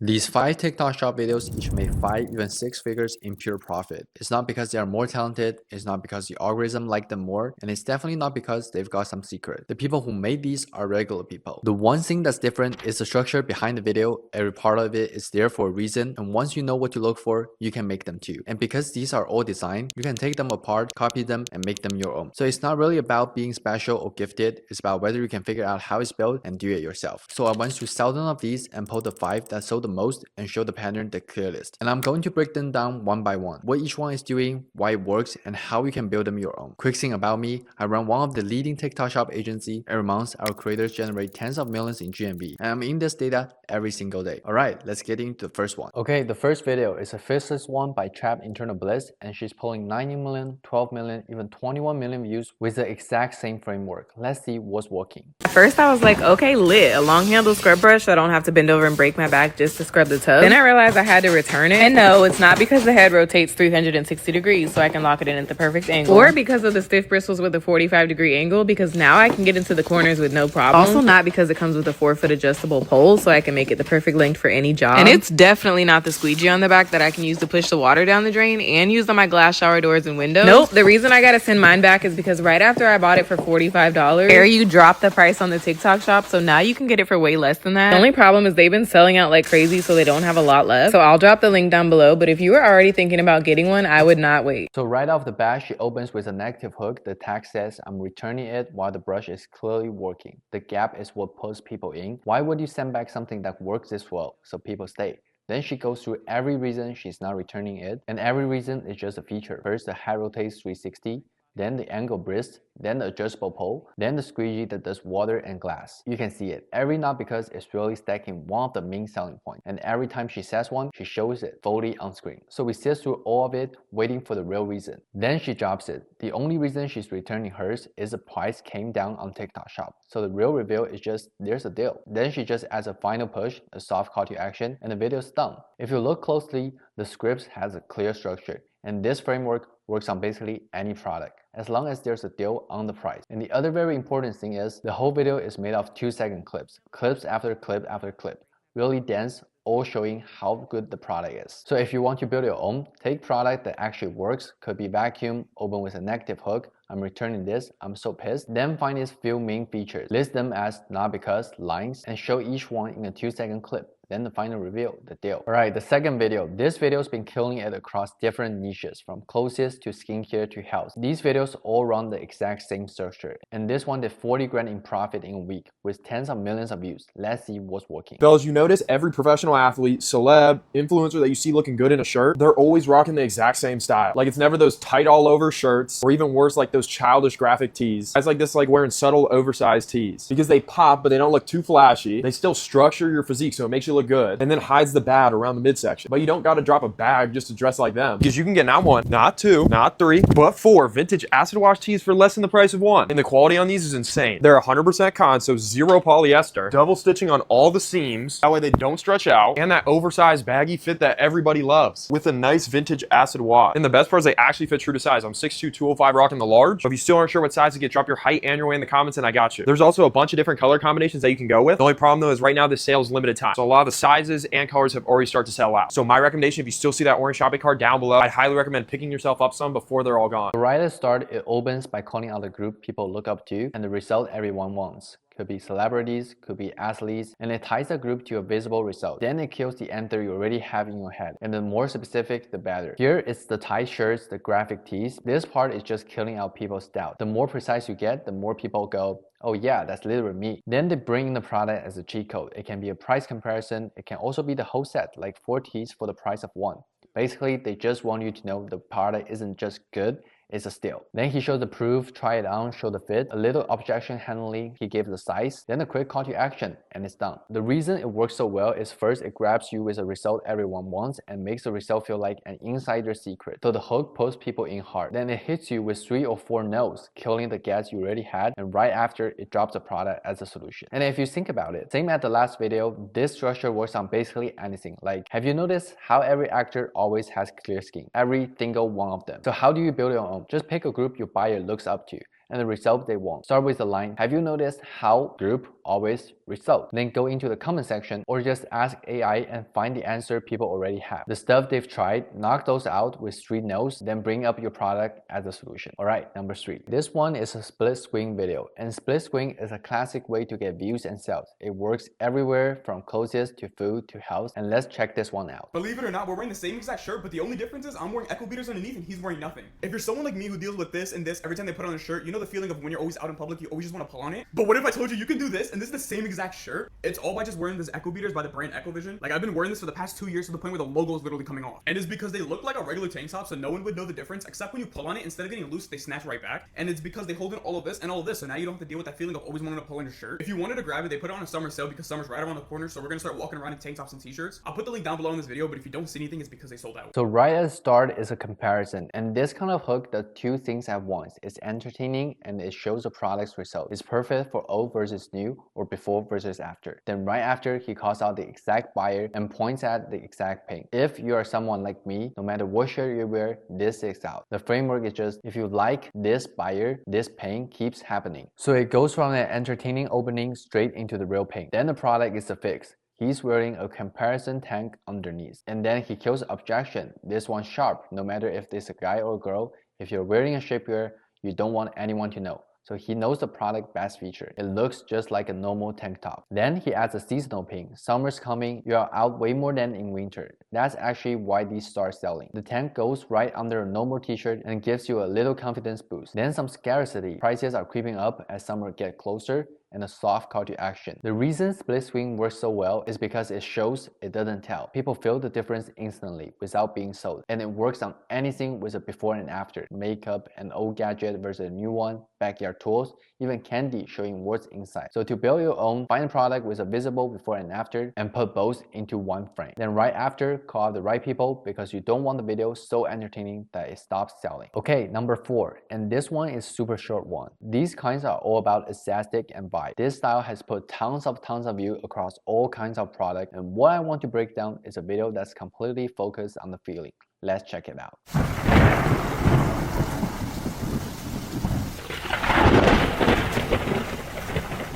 These 5 TikTok shop videos each made 5, even 6 figures in pure profit. It's not because they are more talented, it's not because the algorithm liked them more, and it's definitely not because they've got some secret. The people who made these are regular people. The one thing that's different is the structure behind the video. Every part of it is there for a reason, and once you know what to look for, you can make them too. And because these are all designed, you can take them apart, copy them, and make them your own. So it's not really about being special or gifted, it's about whether you can figure out how it's built and do it yourself. So I went through 1,000 of these and pulled the 5 that sold the most and show the pattern the clearest. And I'm going to break them down one by one, what each one is doing, why it works, and how you can build them your own. Quick thing about me, I run one of the leading TikTok shop agency. Every month, our creators generate tens of millions in GMV, and I'm in this data every single day. Alright, let's get into the first one. Okay, the first video is a faceless one by Trap Internal Bliss, and she's pulling 90 million, 12 million, even 21 million views with the exact same framework. Let's see what's working. At first I was like, okay, lit, a long handle scrub brush so I don't have to bend over and break my back just to scrub the tub. Then I realized I had to return it. And no, it's not because the head rotates 360 degrees so I can lock it in at the perfect angle. Or because of the stiff bristles with a 45-degree angle, because now I can get into the corners with no problem. Also not because it comes with a 4-foot adjustable pole so I can make it the perfect length for any job. And it's definitely not the squeegee on the back that I can use to push the water down the drain and use on my glass shower doors and windows. Nope, the reason I gotta send mine back is because right after I bought it for $45, you dropped the price on the TikTok shop, so now you can get it for way less than that. The only problem is they've been selling out like crazy, so they don't have a lot left. So I'll drop the link down below, but if you were already thinking about getting one, I would not wait. So right off the bat, she opens with a negative hook. The tag says, I'm returning it while the brush is clearly working. The gap is what pulls people in. Why would you send back something that works this well so people stay? Then she goes through every reason she's not returning it, and every reason is just a feature. First, the head rotates 360. Then the angle brist, then the adjustable pole, then the squeegee that does water and glass. You can see it every knot because it's really stacking one of the main selling points. And every time she says one, she shows it fully on screen. So we sit through all of it, waiting for the real reason. Then she drops it. The only reason she's returning hers is the price came down on TikTok shop. So the real reveal is just, there's a deal. Then she just adds a final push, a soft call to action, and the video's done. If you look closely, the script has a clear structure. And this framework works on basically any product, as long as there's a deal on the price. And the other very important thing is, the whole video is made of 2-second clips. Clips after clip after clip. Really dense, all showing how good the product is. So if you want to build your own, take product that actually works, could be vacuum, open with a negative hook, I'm returning this, I'm so pissed. Then find its few main features, list them as not because lines, and show each one in a 2-second clip. Then the final reveal, the deal. Alright, the second video. This video's been killing it across different niches, from clothes to skincare to health. These videos all run the exact same structure. And this one did 40 grand in profit in a week, with tens of millions of views. Let's see what's working. Fellas, you notice every professional athlete, celeb, influencer that you see looking good in a shirt, they're always rocking the exact same style. Like, it's never those tight all over shirts, or even worse, like those childish graphic tees. Guys like this, like wearing subtle oversized tees, because they pop but they don't look too flashy. They still structure your physique so it makes you look good, and then hides the bad around the midsection. But you don't gotta drop a bag just to dress like them, because you can get not 1, not 2, not 3, but 4 vintage acid wash tees for less than the price of 1. And the quality on these is insane. They're 100% cotton, so 0 polyester, double stitching on all the seams, that way they don't stretch out, and that oversized baggy fit that everybody loves, with a nice vintage acid wash. And the best part is they actually fit true to size. I'm 6'2", 205, rocking the large. But if you still aren't sure what size to get, drop your height and your weight in the comments and I got you. There's also a bunch of different color combinations that you can go with. The only problem though is right now this sale is limited time, so a lot of the sizes and colors have already started to sell out. So my recommendation, if you still see that orange shopping cart down below, I highly recommend picking yourself up some before they're all gone. Right at the start, it opens by calling out a group people look up to and the result everyone wants. Could be celebrities, could be athletes, and it ties the group to a visible result. Then it kills the answer you already have in your head, and the more specific, the better. Here, it's the tight shirts, the graphic tees. This part is just killing out people's doubt. The more precise you get, the more people go, oh yeah, that's literally me. Then they bring in the product as a cheat code. It can be a price comparison. It can also be the whole set, like 4 tees for the price of 1. Basically, they just want you to know the product isn't just good, it's a steal. Then he showed the proof, try it on, show the fit, a little objection handling, he gave the size, then a quick call to action, and it's done. The reason it works so well is first, it grabs you with a result everyone wants and makes the result feel like an insider secret. So the hook pulls people in hard. Then it hits you with 3 or 4 no's, killing the guess you already had, and right after, it drops the product as a solution. And if you think about it, same as the last video, this structure works on basically anything. Like, have you noticed how every actor always has clear skin? Every single one of them. So how do you build your own? Just pick a group your buyer looks up to. and the result they want. Start with the line, have you noticed how group always result? Then go into the comment section or just ask AI and find the answer people already have. The stuff they've tried, knock those out with street notes, then bring up your product as a solution. Alright, number 3. This one is a split screen video, and split screen is a classic way to get views and sales. It works everywhere from clothes to food to house, and let's check this one out. Believe it or not, we're wearing the same exact shirt, but the only difference is I'm wearing echo beaters underneath and he's wearing nothing. If you're someone like me who deals with this and this every time they put on a shirt, you know the feeling of when you're always out in public, you always just want to pull on it? But what if I told you you can do this and this is the same exact shirt? It's all by just wearing this echo beaters by the brand Echo Vision. Like, I've been wearing this for the past 2 years to the point where the logo is literally coming off. And it's because they look like a regular tank top, so no one would know the difference, except when you pull on it, instead of getting loose, they snatch right back. And it's because they hold in all of this and all of this, so now you don't have to deal with that feeling of always wanting to pull on your shirt. If you wanted to grab it, they put it on a summer sale because summer's right around the corner, so we're gonna start walking around in tank tops and t-shirts. I'll put the link down below in this video, but if you don't see anything, it's because they sold out. So right at the start is a comparison, and this kind of hook does two things at once. It's entertaining and it shows the product's result. It's perfect for old versus new or before versus after. Then right after, he calls out the exact buyer and points at the exact pain. If you are someone like me, no matter what shirt you wear, this is out. The framework is just, if you like this buyer, this pain keeps happening. So it goes from an entertaining opening straight into the real pain. Then the product is the fix. He's wearing a comparison tank underneath. And then he kills objection. This one's sharp, no matter if it's a guy or a girl. If you're wearing a shapewear, you don't want anyone to know. So he knows the product best feature. It looks just like a normal tank top. Then he adds a seasonal pin. Summer's coming, you are out way more than in winter. That's actually why these start selling. The tank goes right under a normal t-shirt and gives you a little confidence boost. Then some scarcity. Prices are creeping up as summer gets closer, and a soft call to action. The reason split screen works so well is because it shows, it doesn't tell. People feel the difference instantly without being sold, and it works on anything with a before and after. Makeup, an old gadget versus a new one, backyard tools, even candy showing what's inside. So to build your own, find a product with a visible before and after and put both into one frame. Then right after, call out the right people because you don't want the video so entertaining that it stops selling. Okay, number 4, and this one is super short one. These kinds are all about aesthetic and vibe. This style has put tons of views across all kinds of products, and what I want to break down is a video that's completely focused on the feeling. Let's check it out.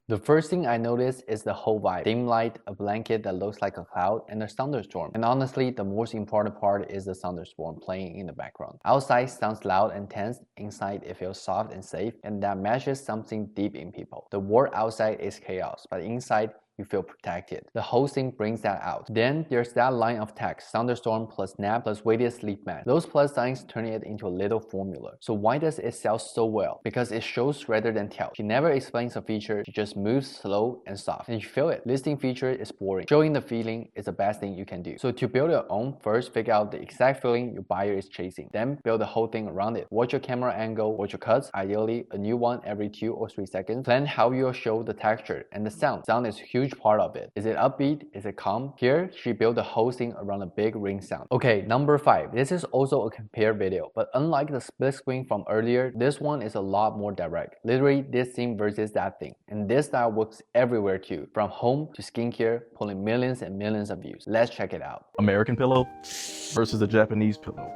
The first thing I noticed is the whole vibe. Dim light, a blanket that looks like a cloud, and a thunderstorm. And honestly, the most important part is the thunderstorm playing in the background. Outside sounds loud and tense, inside it feels soft and safe, and that matches something deep in people. The world outside is chaos, but inside, you feel protected. The whole thing brings that out. Then there's that line of text, thunderstorm plus nap plus weighted sleep mask. Those plus signs turn it into a little formula. So why does it sell so well? Because it shows rather than tells. She never explains a feature, she just moves slow and soft. And you feel it. Listing feature is boring. Showing the feeling is the best thing you can do. So to build your own, first figure out the exact feeling your buyer is chasing. Then build the whole thing around it. Watch your camera angle, watch your cuts, ideally a new one every 2 or 3 seconds. Plan how you'll show the texture and the sound. Sound is a huge part of it. Is it upbeat? Is it calm? Here, she built the whole thing around a big ring sound. Okay, number 5. This is also a compare video, but unlike the split screen from earlier, this one is a lot more direct. Literally, this thing versus that thing. And this style works everywhere too, from home to skincare, pulling millions and millions of views. Let's check it out. American pillow versus a Japanese pillow.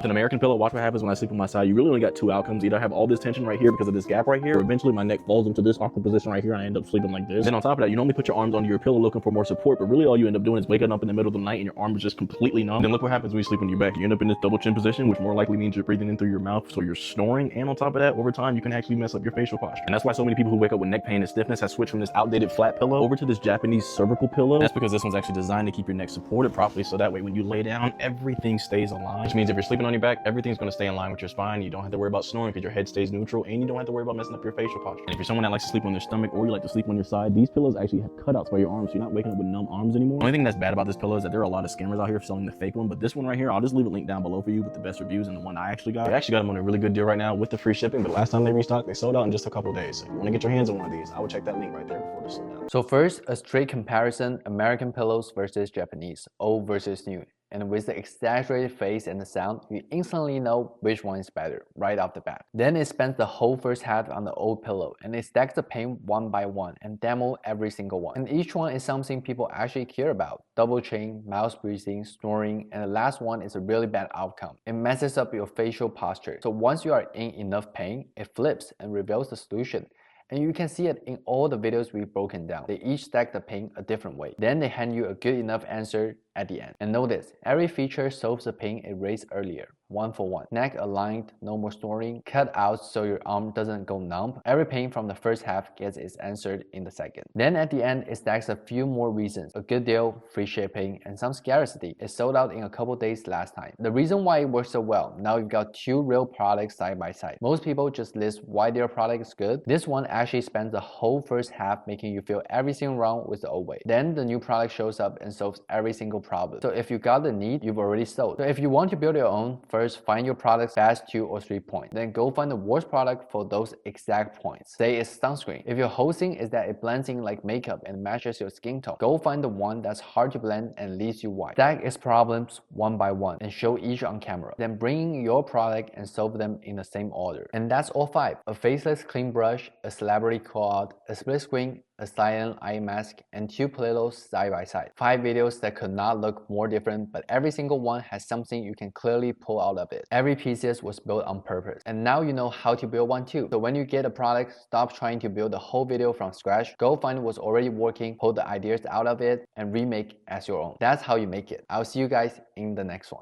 An American pillow, watch what happens when I sleep on my side. You really only got 2 outcomes. Either I have all this tension right here because of this gap right here, or eventually my neck falls into this awkward position right here and I end up sleeping like this. Then on top of that, you normally put your arms under your pillow looking for more support, but really all you end up doing is waking up in the middle of the night and your arm is just completely numb. Then look what happens when you sleep on your back. You end up in this double chin position, which more likely means you're breathing in through your mouth, so you're snoring. And on top of that, over time, you can actually mess up your facial posture. And that's why so many people who wake up with neck pain and stiffness have switched from this outdated flat pillow over to this Japanese cervical pillow. That's because this one's actually designed to keep your neck supported properly, so that way when you lay down, everything stays aligned. Which means if you're sleeping on your back, everything's going to stay in line with your spine. You don't have to worry about snoring because your head stays neutral, and you don't have to worry about messing up your facial posture. And if you're someone that likes to sleep on their stomach, or you like to sleep on your side, these pillows actually have cutouts by your arms, so you're not waking up with numb arms anymore. The only thing that's bad about this pillow is that there are a lot of scammers out here selling the fake one, but this one right here, I'll just leave a link down below for you with the best reviews and the one I actually got. I actually got them on a really good deal right now with the free shipping, but last time they restocked, they sold out in just a couple of days. So if you want to get your hands on one of these, I would check that link right there before they sold out. So first, a straight comparison, American pillows versus Japanese, old versus new. and with the exaggerated face and the sound, you instantly know which one is better right off the bat. Then it spends the whole first half on the old pillow, and it stacks the pain one by one and demo every single one. And each one is something people actually care about. Double chain, mouse breathing, snoring, and the last one is a really bad outcome. It messes up your facial posture. So once you are in enough pain, it flips and reveals the solution. And you can see it in all the videos we've broken down. They each stack the pain a different way. Then they hand you a good enough answer at the end. And notice, every feature solves the pain it raised earlier, one for one. Neck aligned, no more snoring, cut out so your arm doesn't go numb. Every pain from the first half gets its answered in the second. Then at the end, it stacks a few more reasons. A good deal, free shipping, and some scarcity. It sold out in a couple days last time. The reason why it works so well, now you've got two real products side by side. Most people just list why their product is good. This one actually spends the whole first half making you feel everything wrong with the old way. Then the new product shows up and solves every single problem. So if you got the need, you've already sold. So if you want to build your own, first find your product's best 2 or 3 points. Then go find the worst product for those exact points. Say it's sunscreen. If your whole thing is that it blends in like makeup and matches your skin tone, go find the one that's hard to blend and leaves you white. Stack its problems one by one and show each on camera. Then bring in your product and solve them in the same order. And that's all 5. A faceless clean brush, a celebrity callout, a split screen, a silent eye mask, and 2 pillows side by side. 5 videos that could not look more different, but every single one has something you can clearly pull out of it. Every piece was built on purpose. And now you know how to build one too. So when you get a product, stop trying to build the whole video from scratch. Go find what's already working, pull the ideas out of it, and remake as your own. That's how you make it. I'll see you guys in the next one.